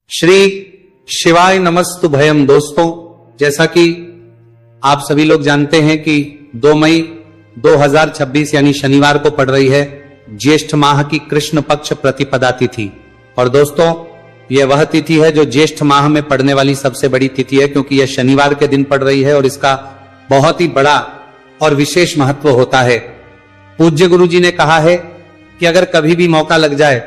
श्री शिवाय नमस्तु भयम। दोस्तों, जैसा कि आप सभी लोग जानते हैं कि 2 मई 2026 यानी शनिवार को पड़ रही है ज्येष्ठ माह की कृष्ण पक्ष प्रतिपदा तिथि। और दोस्तों, यह वह तिथि है जो ज्येष्ठ माह में पड़ने वाली सबसे बड़ी तिथि है, क्योंकि यह शनिवार के दिन पड़ रही है और इसका बहुत ही बड़ा और विशेष महत्व होता है। पूज्य गुरु जी ने कहा है कि अगर कभी भी मौका लग जाए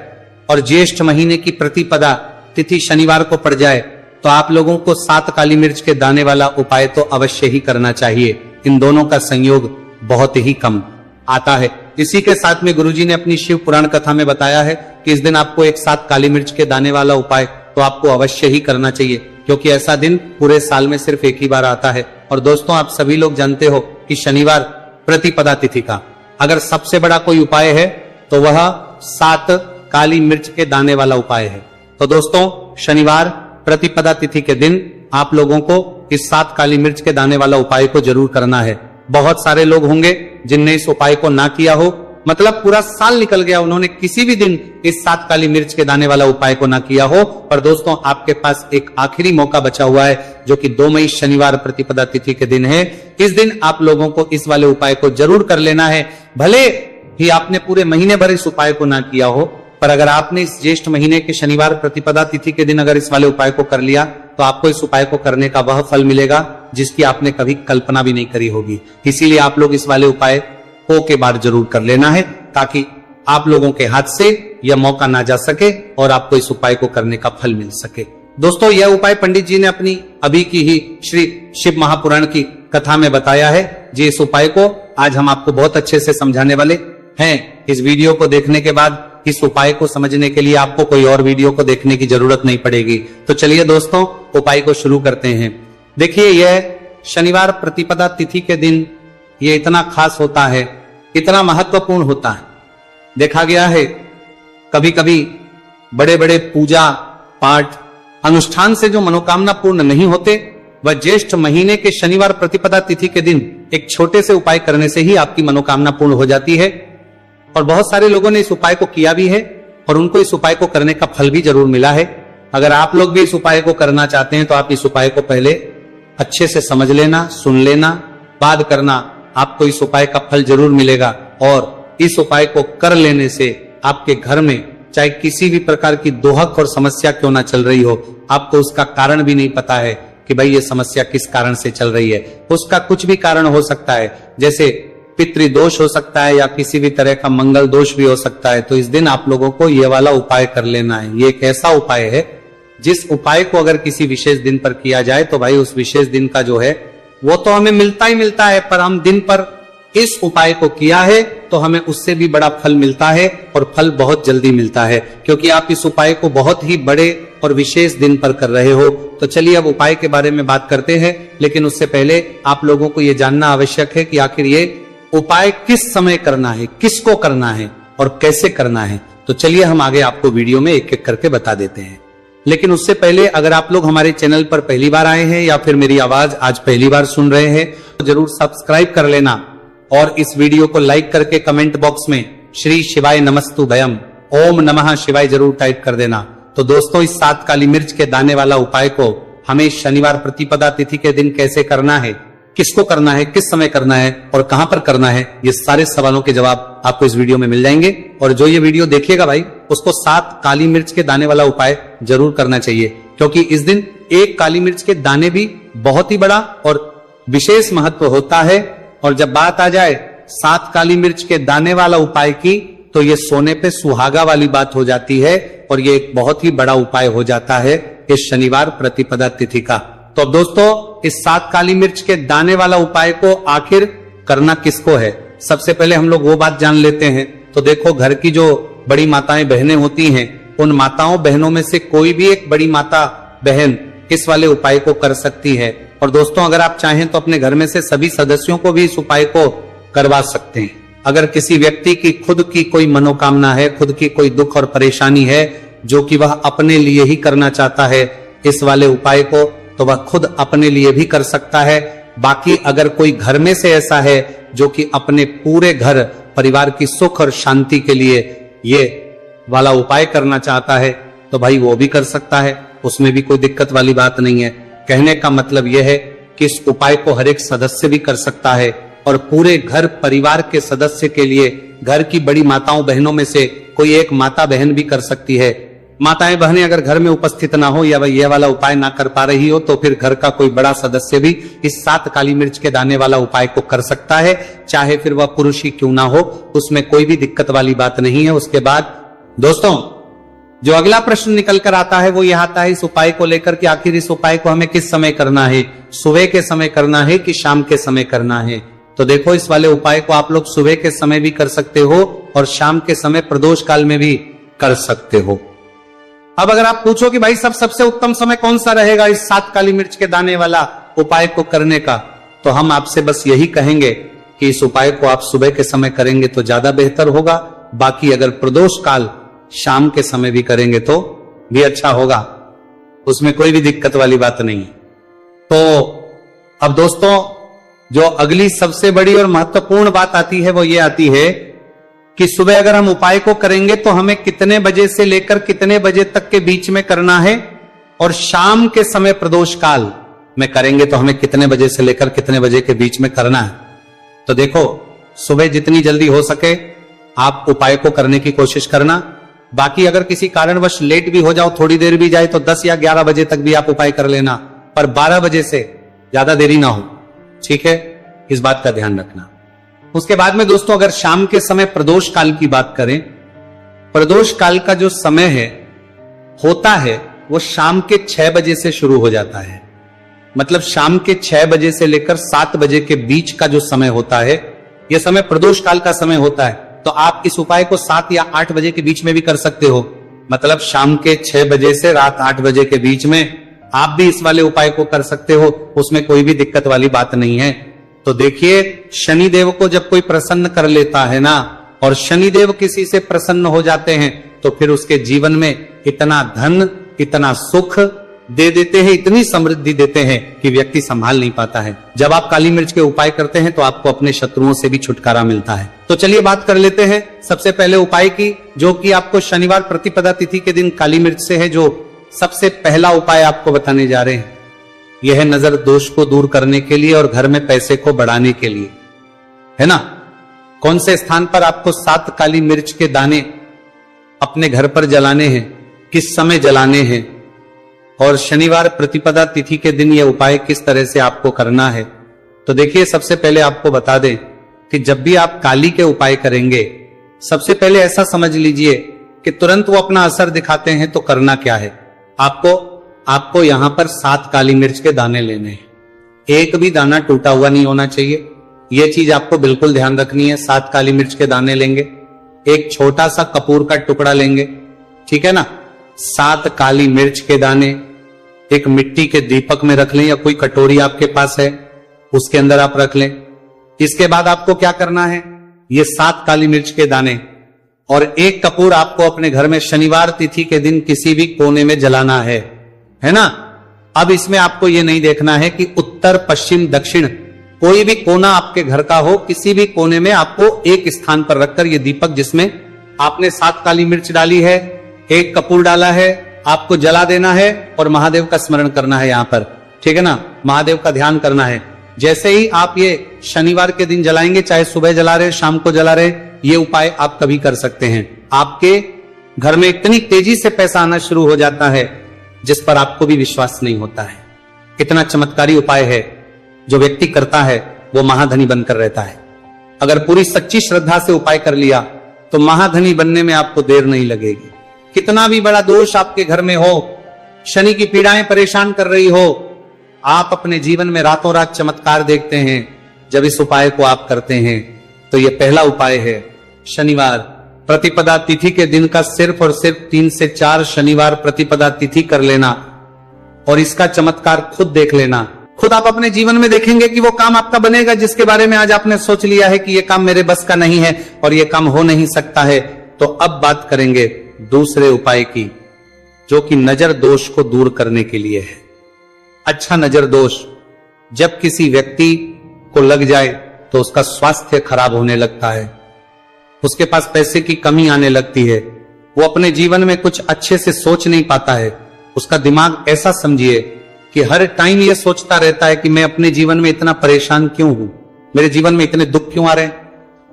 और ज्येष्ठ महीने की प्रतिपदा तिथि शनिवार को पड़ जाए तो आप लोगों को 7 काली मिर्च के दाने वाला उपाय तो अवश्य ही करना चाहिए। इन दोनों का संयोग बहुत ही कम आता है। इसी के साथ में गुरुजी ने अपनी शिव पुराण कथा में बताया है कि इस दिन आपको एक 7 काली मिर्च के दाने वाला उपाय तो आपको अवश्य ही करना चाहिए, क्योंकि ऐसा दिन पूरे साल में सिर्फ एक ही बार आता है। और दोस्तों, आप सभी लोग जानते हो कि शनिवार प्रतिपदा तिथि का अगर सबसे बड़ा कोई उपाय है तो वह 7 काली मिर्च के दाने वाला उपाय है। तो दोस्तों, शनिवार प्रतिपदा तिथि के दिन आप लोगों को इस 7 काली मिर्च के दाने वाला उपाय को जरूर करना है। बहुत सारे लोग होंगे जिनने इस उपाय को ना किया हो, मतलब पूरा साल निकल गया, उन्होंने किसी भी दिन इस 7 काली मिर्च के दाने वाला उपाय को ना किया हो। पर दोस्तों, आपके पास एक आखिरी मौका बचा हुआ है, जो कि 2 मई शनिवार प्रतिपदा तिथि के दिन है। इस दिन आप लोगों को इस वाले उपाय को जरूर कर लेना है। भले ही आपने पूरे महीने भर इस उपाय को ना किया हो, पर अगर आपने इस ज्येष्ठ महीने के शनिवार प्रतिपदा तिथि के दिन अगर इस वाले उपाय को कर लिया तो आपको इस उपाय को करने का वह फल मिलेगा जिसकी आपने कभी कल्पना भी नहीं करी होगी। इसीलिए आप लोग इस वाले उपाय को के बार जरूर कर लेना है, ताकि आप लोगों के हाथ से यह मौका ना जा सके और आपको इस उपाय को करने का फल मिल सके। दोस्तों, यह उपाय पंडित जी ने अपनी अभी की ही श्री शिव महापुराण की कथा में बताया है। जी, इस उपाय को आज हम आपको बहुत अच्छे से समझाने वाले हैं। इस वीडियो को देखने के बाद इस उपाय को समझने के लिए आपको कोई और वीडियो को देखने की जरूरत नहीं पड़ेगी। तो चलिए दोस्तों, उपाय को शुरू करते हैं। देखिए, यह शनिवार प्रतिपदा तिथि के दिन ये इतना खास होता है, इतना महत्वपूर्ण होता है। देखा गया है कभी कभी बड़े बड़े पूजा पाठ अनुष्ठान से जो मनोकामना पूर्ण नहीं होते, वह ज्येष्ठ महीने के शनिवार प्रतिपदा तिथि के दिन एक छोटे से उपाय करने से ही आपकी मनोकामना पूर्ण हो जाती है। और बहुत सारे लोगों ने इस उपाय को किया भी है और उनको इस उपाय को करने का फल भी जरूर मिला है। अगर आप लोग भी इस उपाय को करना चाहते हैं तो आप इस उपाय को पहले अच्छे से समझ लेना, सुन लेना, बाद करना, आपको इस उपाय का फल जरूर मिलेगा। और इस उपाय को कर लेने से आपके घर में चाहे किसी भी प्रकार की दोहक और समस्या क्यों ना चल रही हो, आपको उसका कारण भी नहीं पता है कि भाई ये समस्या किस कारण से चल रही है। उसका कुछ भी कारण हो सकता है, जैसे पितृदोष हो सकता है या किसी भी तरह का मंगल दोष भी हो सकता है। तो इस दिन आप लोगों को ये वाला उपाय कर लेना है। ये एक ऐसा उपाय है जिस उपाय को अगर किसी विशेष दिन पर किया जाए तो भाई उस विशेष दिन का जो है वो तो हमें मिलता ही मिलता है, पर हम दिन पर इस उपाय को किया है तो हमें उससे भी बड़ा फल मिलता है, और फल बहुत जल्दी मिलता है, क्योंकि आप इस उपाय को बहुत ही बड़े और विशेष दिन पर कर रहे हो। तो चलिए अब उपाय के बारे में बात करते हैं, लेकिन उससे पहले आप लोगों को यह जानना आवश्यक है कि आखिर ये उपाय किस समय करना है, किसको करना है और कैसे करना है। तो चलिए हम आगे आपको वीडियो में एक एक करके बता देते हैं। लेकिन उससे पहले अगर आप लोग हमारे चैनल पर पहली बार आए हैं या फिर मेरी आवाज आज पहली बार सुन रहे हैं तो जरूर सब्सक्राइब कर लेना, और इस वीडियो को लाइक करके कमेंट बॉक्स में श्री शिवाय नमस्तु भयम ओम नमः शिवाय जरूर टाइप कर देना। तो दोस्तों, इस 7 काली मिर्च के दाने वाला उपाय को हमें शनिवार प्रतिपदा तिथि के दिन कैसे करना है, किसको करना है, किस समय करना है और कहां पर करना है, ये सारे सवालों के जवाब आपको इस वीडियो में मिल जाएंगे। और जो ये वीडियो देखेगा भाई, उसको 7 काली मिर्च के दाने वाला उपाय जरूर करना चाहिए, क्योंकि इस दिन एक काली मिर्च के दाने भी बहुत ही बड़ा और विशेष महत्व होता है। और जब बात आ जाए 7 काली मिर्च के दाने वाला उपाय की, तो ये सोने पे सुहागा वाली बात हो जाती है, और ये एक बहुत ही बड़ा उपाय हो जाता है इस शनिवार प्रतिपदा तिथि का। तो अब दोस्तों, इस 7 काली मिर्च के दाने वाला उपाय को आखिर करना किसको है, सबसे पहले हम लोग वो बात जान लेते हैं। तो देखो, घर की जो बड़ी माताएं बहनें होती हैं, उन माताओं बहनों में से कोई भी एक बड़ी माता बहन इस वाले उपाय को कर सकती है। और दोस्तों, अगर आप चाहें तो अपने घर में से सभी सदस्यों को भी इस उपाय को करवा सकते हैं। अगर किसी व्यक्ति की खुद की कोई मनोकामना है, खुद की कोई दुख और परेशानी है जो कि वह अपने लिए ही करना चाहता है इस वाले उपाय को, तो वह खुद अपने लिए भी कर सकता है। बाकी अगर कोई घर में से ऐसा है जो कि अपने पूरे घर परिवार की सुख और शांति के लिए ये वाला उपाय करना चाहता है, तो भाई वो भी कर सकता है। उसमें भी कोई दिक्कत वाली बात नहीं है। कहने का मतलब यह है कि इस उपाय को हर एक सदस्य भी कर सकता है और पूरे घर परिवार के सदस्य के लिए घर की बड़ी माताओं बहनों में से कोई एक माता बहन भी कर सकती है। माताएं बहनें अगर घर में उपस्थित ना हो या वह यह वाला उपाय ना कर पा रही हो तो फिर घर का कोई बड़ा सदस्य भी इस 7 काली मिर्च के दाने वाला उपाय को कर सकता है, चाहे फिर वह पुरुष ही क्यों ना हो, उसमें कोई भी दिक्कत वाली बात नहीं है। उसके बाद दोस्तों जो अगला प्रश्न निकल कर आता है वो यह आता है इस उपाय को लेकर कि आखिर इस उपाय को हमें किस समय करना है, सुबह के समय करना है कि शाम के समय करना है। तो देखो इस वाले उपाय को आप लोग सुबह के समय भी कर सकते हो और शाम के समय प्रदोष काल में भी कर सकते हो। अब अगर आप पूछो कि भाई सबसे उत्तम समय कौन सा रहेगा इस 7 काली मिर्च के दाने वाला उपाय को करने का, तो हम आपसे बस यही कहेंगे कि इस उपाय को आप सुबह के समय करेंगे तो ज्यादा बेहतर होगा। बाकी अगर प्रदोष काल शाम के समय भी करेंगे तो भी अच्छा होगा, उसमें कोई भी दिक्कत वाली बात नहीं। तो अब दोस्तों जो अगली सबसे बड़ी और महत्वपूर्ण बात आती है वो ये आती है कि सुबह अगर हम उपाय को करेंगे तो हमें कितने बजे से लेकर कितने बजे तक के बीच में करना है, और शाम के समय प्रदोष काल में करेंगे तो हमें कितने बजे से लेकर कितने बजे के बीच में करना है। तो देखो सुबह जितनी जल्दी हो सके आप उपाय को करने की कोशिश करना। बाकी अगर किसी कारणवश लेट भी हो जाओ, थोड़ी देर भी जाए, तो 10 या 11 बजे तक भी आप उपाय कर लेना, पर 12 बजे से ज्यादा देरी ना हो, ठीक है, इस बात का ध्यान रखना। उसके बाद में दोस्तों अगर शाम के समय प्रदोष काल की बात करें, प्रदोष काल का जो समय है होता है वो शाम के 6 बजे से शुरू हो जाता है। मतलब शाम के 6 बजे से लेकर 7 बजे के बीच का जो समय होता है यह समय प्रदोष काल का समय होता है। तो आप इस उपाय को 7 या 8 बजे के बीच में भी कर सकते हो। मतलब शाम के 6 बजे से रात 8 बजे के बीच में आप भी इस वाले उपाय को कर सकते हो, उसमें कोई भी दिक्कत वाली बात नहीं है। तो देखिए शनिदेव को जब कोई प्रसन्न कर लेता है ना, और शनिदेव किसी से प्रसन्न हो जाते हैं तो फिर उसके जीवन में इतना धन, इतना सुख दे देते हैं, इतनी समृद्धि देते हैं कि व्यक्ति संभाल नहीं पाता है। जब आप काली मिर्च के उपाय करते हैं तो आपको अपने शत्रुओं से भी छुटकारा मिलता है। तो चलिए बात कर लेते हैं सबसे पहले उपाय की, जो कि आपको शनिवार प्रतिपदा तिथि के दिन काली मिर्च से है। जो सबसे पहला उपाय आपको बताने जा रहे हैं यह है नजर दोष को दूर करने के लिए और घर में पैसे को बढ़ाने के लिए, है ना। कौन से स्थान पर आपको 7 काली मिर्च के दाने अपने घर पर जलाने हैं, किस समय जलाने हैं, और शनिवार प्रतिपदा तिथि के दिन यह उपाय किस तरह से आपको करना है। तो देखिए सबसे पहले आपको बता दें कि जब भी आप काली के उपाय करेंगे सबसे पहले ऐसा समझ लीजिए कि तुरंत वो अपना असर दिखाते हैं। तो करना क्या है, आपको यहां पर 7 काली मिर्च के दाने लेने हैं। एक भी दाना टूटा हुआ नहीं होना चाहिए, यह चीज आपको बिल्कुल ध्यान रखनी है। 7 काली मिर्च के दाने लेंगे, एक छोटा सा कपूर का टुकड़ा लेंगे, ठीक है ना। 7 काली मिर्च के दाने एक मिट्टी के दीपक में रख लें या कोई कटोरी आपके पास है उसके अंदर आप रख लें। इसके बाद आपको क्या करना है, ये 7 काली मिर्च के दाने और एक कपूर आपको अपने घर में शनिवार तिथि के दिन किसी भी कोने में जलाना है ना। अब इसमें आपको ये नहीं देखना है कि उत्तर पश्चिम दक्षिण कोई भी कोना आपके घर का हो, किसी भी कोने में आपको एक स्थान पर रखकर ये दीपक जिसमें आपने 7 काली मिर्च डाली है, एक कपूर डाला है, आपको जला देना है और महादेव का स्मरण करना है यहां पर, ठीक है ना। महादेव का ध्यान करना है। जैसे ही आप ये शनिवार के दिन जलाएंगे, चाहे सुबह जला रहे शाम को जला रहे, ये उपाय आप कभी कर सकते हैं। आपके घर में इतनी तेजी से पैसा आना शुरू हो जाता है जिस पर आपको भी विश्वास नहीं होता है। इतना चमत्कारी उपाय है, जो व्यक्ति करता है वो महाधनी बनकर रहता है। अगर पूरी सच्ची श्रद्धा से उपाय कर लिया तो महाधनी बनने में आपको देर नहीं लगेगी। कितना भी बड़ा दोष आपके घर में हो, शनि की पीड़ाएं परेशान कर रही हो, आप अपने जीवन में रातों रात चमत्कार देखते हैं जब इस उपाय को आप करते हैं। तो यह पहला उपाय है, शनिवार प्रतिपदा तिथि के दिन का सिर्फ और सिर्फ 3 से 4 शनिवार प्रतिपदा तिथि कर लेना और इसका चमत्कार खुद देख लेना। खुद आप अपने जीवन में देखेंगे कि वो काम आपका बनेगा जिसके बारे में आज आपने सोच लिया है कि ये काम मेरे बस का नहीं है और ये काम हो नहीं सकता है। तो अब बात करेंगे दूसरे उपाय की, जो कि नजर दोष को दूर करने के लिए है। अच्छा नजर दोष जब किसी व्यक्ति को लग जाए तो उसका स्वास्थ्य खराब होने लगता है, उसके पास पैसे की कमी आने लगती है, वो अपने जीवन में कुछ अच्छे से सोच नहीं पाता है, उसका दिमाग ऐसा समझिए कि हर टाइम ये सोचता रहता है कि मैं अपने जीवन में इतना परेशान क्यों हूं, मेरे जीवन में इतने दुख क्यों आ रहे हैं,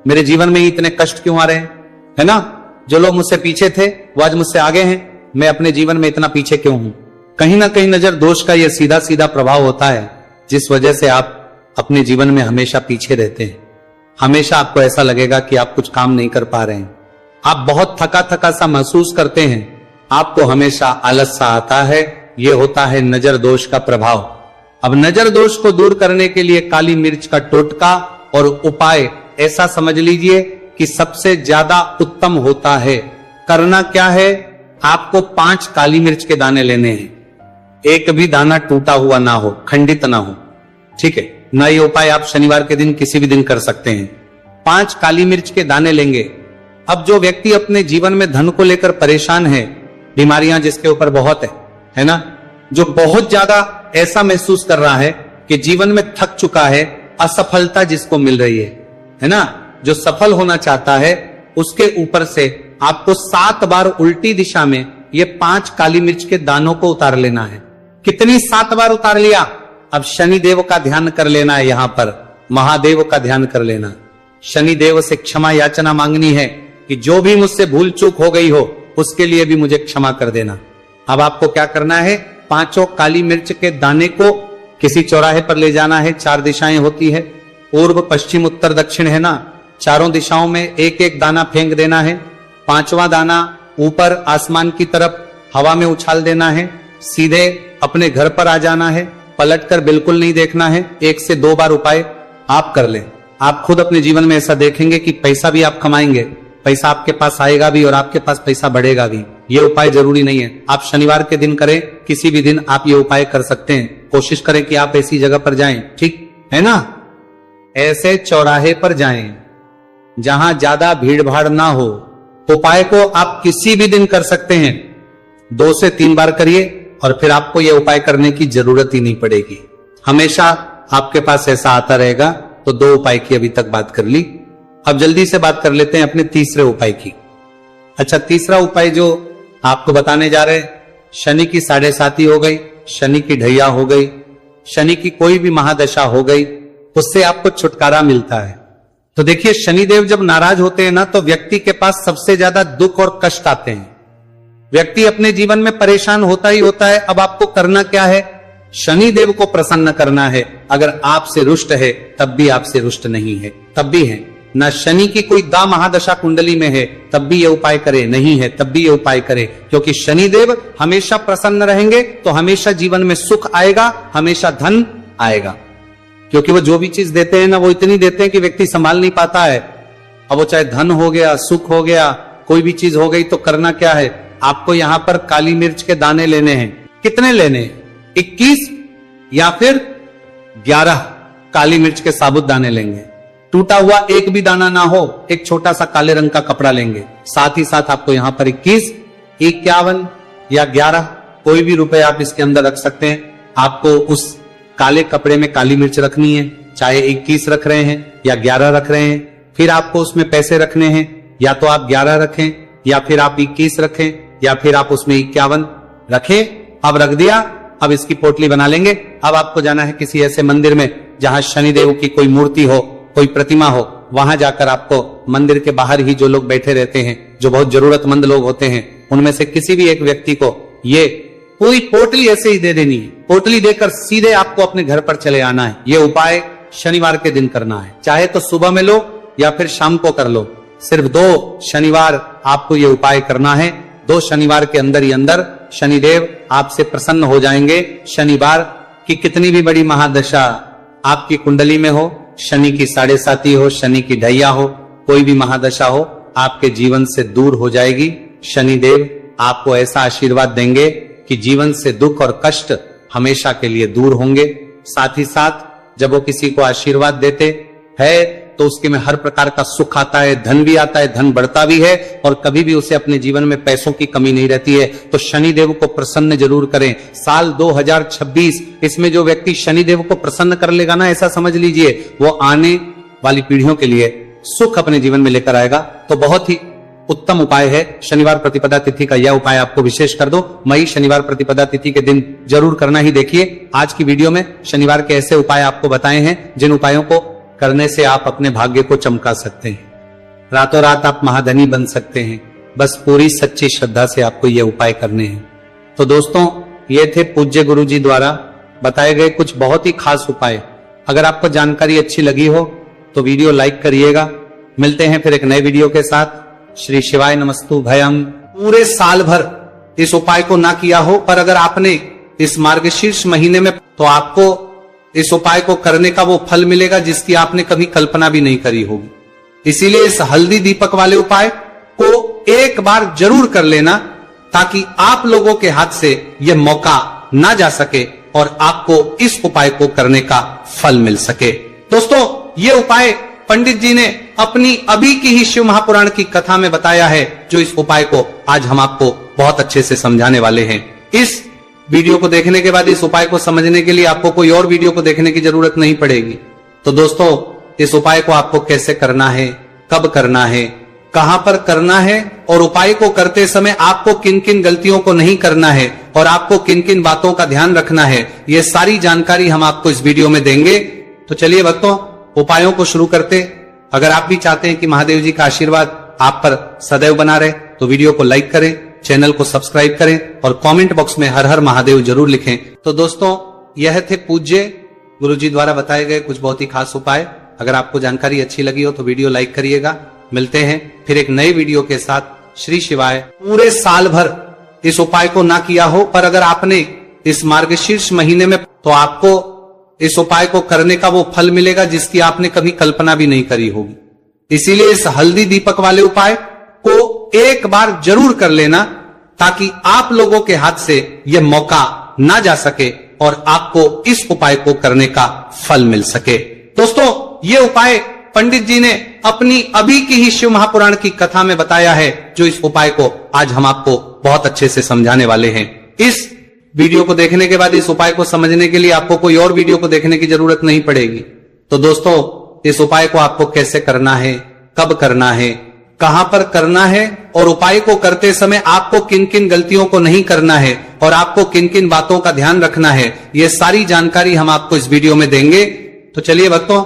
मेरे जीवन में इतने कष्ट क्यों आ रहे हैं, है ना। जो लोग मुझसे पीछे थे वो आज मुझसे आगे हैं, मैं अपने जीवन में इतना पीछे क्यों हूं। कहीं ना कहीं नजर दोष का यह सीधा सीधा प्रभाव होता है, जिस वजह से आप अपने जीवन में हमेशा पीछे रहते हैं। हमेशा आपको ऐसा लगेगा कि आप कुछ काम नहीं कर पा रहे हैं, आप बहुत थका थका सा महसूस करते हैं, आपको हमेशा आलस सा आता है। यह होता है नजर दोष का प्रभाव। अब नजर दोष को दूर करने के लिए काली मिर्च का टोटका और उपाय ऐसा समझ लीजिए कि सबसे ज्यादा उत्तम होता है। करना क्या है, आपको 5 काली मिर्च के दाने लेने हैं, एक भी दाना टूटा हुआ ना हो, खंडित ना हो, ठीक है ना। ये उपाय आप शनिवार के दिन किसी भी दिन कर सकते हैं। 5 काली मिर्च के दाने लेंगे। अब जो व्यक्ति अपने जीवन में धन को लेकर परेशान है, बीमारियां जिसके ऊपर बहुत है ना, जो बहुत ज्यादा ऐसा महसूस कर रहा है कि जीवन में थक चुका है, असफलता जिसको मिल रही है ना, जो सफल होना चाहता है, उसके ऊपर से आपको 7 बार उल्टी दिशा में ये 5 काली मिर्च के दानों को उतार लेना है। कितनी 7 बार उतार लिया। अब शनिदेव का ध्यान कर लेना है, यहां पर महादेव का ध्यान कर लेना। शनिदेव से क्षमा याचना मांगनी है कि जो भी मुझसे भूल चूक हो गई हो उसके लिए भी मुझे क्षमा कर देना। अब आपको क्या करना है, 5 काली मिर्च के दाने को किसी चौराहे पर ले जाना है। 4 दिशाएं होती है, पूर्व पश्चिम उत्तर दक्षिण, है ना। चारों दिशाओं में एक एक दाना फेंक देना है। 5वां दाना ऊपर आसमान की तरफ हवा में उछाल देना है। सीधे अपने घर पर आ जाना है, पलटकर बिल्कुल नहीं देखना है। 1 से 2 बार उपाय आप कर लें। आप खुद अपने जीवन में ऐसा देखेंगे कि पैसा भी आप कमाएंगे, पैसा आपके पास आएगा भी और आपके पास पैसा बढ़ेगा भी। ये उपाय जरूरी नहीं है आप शनिवार के दिन करें, किसी भी दिन आप ये उपाय कर सकते हैं। कोशिश करें कि आप ऐसी जगह पर जाएं, ठीक है ना। ऐसे चौराहे पर जाएं जहां ज्यादा भीड़ भाड़ ना हो। उपाय को आप किसी भी दिन कर सकते हैं, 2 से 3 बार करिए और फिर आपको यह उपाय करने की जरूरत ही नहीं पड़ेगी। हमेशा आपके पास ऐसा आता रहेगा। तो 2 उपाय की अभी तक बात कर ली। अब जल्दी से बात कर लेते हैं अपने तीसरे उपाय की। अच्छा, तीसरा उपाय जो आपको बताने जा रहे हैं, शनि की 7.5 हो गई, शनि की ढैया हो गई, शनि की कोई भी महादशा हो गई, उससे आपको छुटकारा मिलता है। तो देखिए, शनिदेव जब नाराज होते हैं ना, तो व्यक्ति के पास सबसे ज्यादा दुख और कष्ट आते हैं। व्यक्ति अपने जीवन में परेशान होता ही होता है। अब आपको करना क्या है, शनिदेव को प्रसन्न करना है। अगर आपसे रुष्ट है तब भी आपसे रुष्ट नहीं है, तब भी है ना। शनि की कोई दा महादशा कुंडली में है तब भी ये उपाय करे, नहीं है तब भी ये उपाय करे, क्योंकि शनिदेव हमेशा प्रसन्न रहेंगे तो हमेशा जीवन में सुख आएगा, हमेशा धन आएगा। क्योंकि वो जो भी चीज देते हैं ना, वो इतनी देते हैं कि व्यक्ति संभाल नहीं पाता है। अब वो चाहे धन हो गया, सुख हो गया, कोई भी चीज हो गई। तो करना क्या है, आपको यहां पर काली मिर्च के दाने लेने हैं। कितने लेने हैं, 21 या फिर 11 काली मिर्च के साबुत दाने लेंगे। टूटा हुआ एक भी दाना ना हो, एक छोटा सा काले रंग का कपड़ा लेंगे। साथ ही साथ आपको यहां पर 21, 51 या 11 कोई भी रुपए आप इसके अंदर रख सकते हैं। आपको उस काले कपड़े में काली मिर्च रखनी है, चाहे 21 रख रहे हैं या 11 रख रहे हैं। फिर आपको उसमें पैसे रखने हैं, या तो आप 11 रखें या फिर आप 21 रखें या फिर आप उसमें 51 रखें। अब रख दिया, अब इसकी पोटली बना लेंगे। अब आपको जाना है किसी ऐसे मंदिर में जहां शनिदेव की कोई मूर्ति हो, कोई प्रतिमा हो। वहां जाकर आपको मंदिर के बाहर ही जो लोग बैठे रहते हैं, जो बहुत जरूरतमंद लोग होते हैं, उनमें से किसी भी एक व्यक्ति को ये पूरी पोटली ऐसे ही दे देनी है। पोटली देकर सीधे आपको अपने घर पर चले आना है। ये उपाय शनिवार के दिन करना है, चाहे तो सुबह में लो या फिर शाम को कर लो। सिर्फ 2 शनिवार आपको ये उपाय करना है। 2 शनिवार के अंदर ही अंदर शनिदेव आपसे प्रसन्न हो जाएंगे। शनिवार की कितनी भी बड़ी महादशा आपकी कुंडली में हो, शनि की 7.5 हो, शनि की ढैया हो, कोई भी महादशा हो, आपके जीवन से दूर हो जाएगी। शनिदेव आपको ऐसा आशीर्वाद देंगे कि जीवन से दुख और कष्ट हमेशा के लिए दूर होंगे। साथ ही साथ जब वो किसी को आशीर्वाद देते हैं तो उसके में हर प्रकार का सुख आता है, धन भी आता है, धन बढ़ता भी है और कभी भी उसे अपने जीवन में पैसों की कमी नहीं रहती है। तो शनिदेव को प्रसन्न जरूर करें। साल 2026, इसमें जो व्यक्ति शनिदेव को प्रसन्न कर लेगा ना, ऐसा समझ लीजिए वो आने वाली पीढ़ियों के लिए सुख अपने जीवन में लेकर आएगा। तो बहुत ही उत्तम उपाय है। शनिवार प्रतिपदा तिथि का यह उपाय आपको विशेष कर दो मई शनिवार प्रतिपदा तिथि के दिन जरूर करना ही। देखिए आज की वीडियो में शनिवार के ऐसे उपाय आपको बताए हैं जिन उपायों को करने से आप अपने भाग्य को चमका सकते हैं, रातों रात आप महाधनी बन सकते हैं। बस पूरी सच्ची श्रद्धा से आपको ये उपाय करने हैं। तो दोस्तों ये थे पूज्य गुरु जी द्वारा बताए गए कुछ बहुत ही खास उपाय। अगर आपको जानकारी अच्छी लगी हो तो वीडियो लाइक करिएगा। मिलते हैं फिर एक नए वीडियो के साथ। श्री शिवाय नमस्तु भयम। पूरे साल भर इस उपाय को ना किया हो, पर अगर आपने इस मार्गशीर्ष महीने में, तो आपको इस उपाय को करने का वो फल मिलेगा जिसकी आपने कभी कल्पना भी नहीं करी होगी। इसीलिए इस हल्दी दीपक वाले उपाय को एक बार जरूर कर लेना, ताकि आप लोगों के हाथ से यह मौका ना जा सके और आपको इस उपाय को करने का फल मिल सके। दोस्तों ये उपाय पंडित जी ने अपनी अभी की ही शिव महापुराण की कथा में बताया है, जो इस उपाय को आज हम आपको बहुत अच्छे से समझाने वाले हैं। इस वीडियो को देखने के बाद इस उपाय को समझने के लिए आपको कोई और वीडियो को देखने की जरूरत नहीं पड़ेगी। तो दोस्तों इस उपाय को आपको कैसे करना है, कब करना है, कहां पर करना है और उपाय को करते समय आपको किन किन गलतियों को नहीं करना है और आपको किन किन बातों का ध्यान रखना है, ये सारी जानकारी हम आपको इस वीडियो में देंगे। तो चलिए भक्तों उपायों को शुरू करते। अगर आप भी चाहते हैं कि महादेव जी का आशीर्वाद आप पर सदैव बना रहे तो वीडियो को लाइक करें, चैनल को सब्सक्राइब करें और कमेंट बॉक्स में हर हर महादेव जरूर लिखें। तो दोस्तों यह थे पूज्य गुरु जी द्वारा बताए गए कुछ बहुत ही खास उपाय। अगर आपको जानकारी अच्छी लगी हो तो वीडियो लाइक करिएगा। मिलते हैं फिर एक नए वीडियो के साथ। श्री शिवाय। पूरे साल भर इस उपाय को ना किया हो, पर अगर आपने इस मार्गशीर्ष महीने में, तो आपको इस उपाय को करने का वो फल मिलेगा जिसकी आपने कभी कल्पना भी नहीं करी होगी। इसीलिए इस हल्दी दीपक वाले उपाय को एक बार जरूर कर लेना, ताकि आप लोगों के हाथ से यह मौका ना जा सके और आपको इस उपाय को करने का फल मिल सके। दोस्तों ये उपाय पंडित जी ने अपनी अभी की ही शिव महापुराण की कथा में बताया है, जो इस उपाय को आज हम आपको बहुत अच्छे से समझाने वाले हैं। इस वीडियो को देखने के बाद इस उपाय को समझने के लिए आपको कोई और वीडियो को देखने की जरूरत नहीं पड़ेगी। तो दोस्तों इस उपाय को आपको कैसे करना है, कब करना है, कहां पर करना है और उपाय को करते समय आपको किन किन गलतियों को नहीं करना है और आपको किन किन बातों का ध्यान रखना है, ये सारी जानकारी हम आपको इस वीडियो में देंगे। तो चलिए भक्तों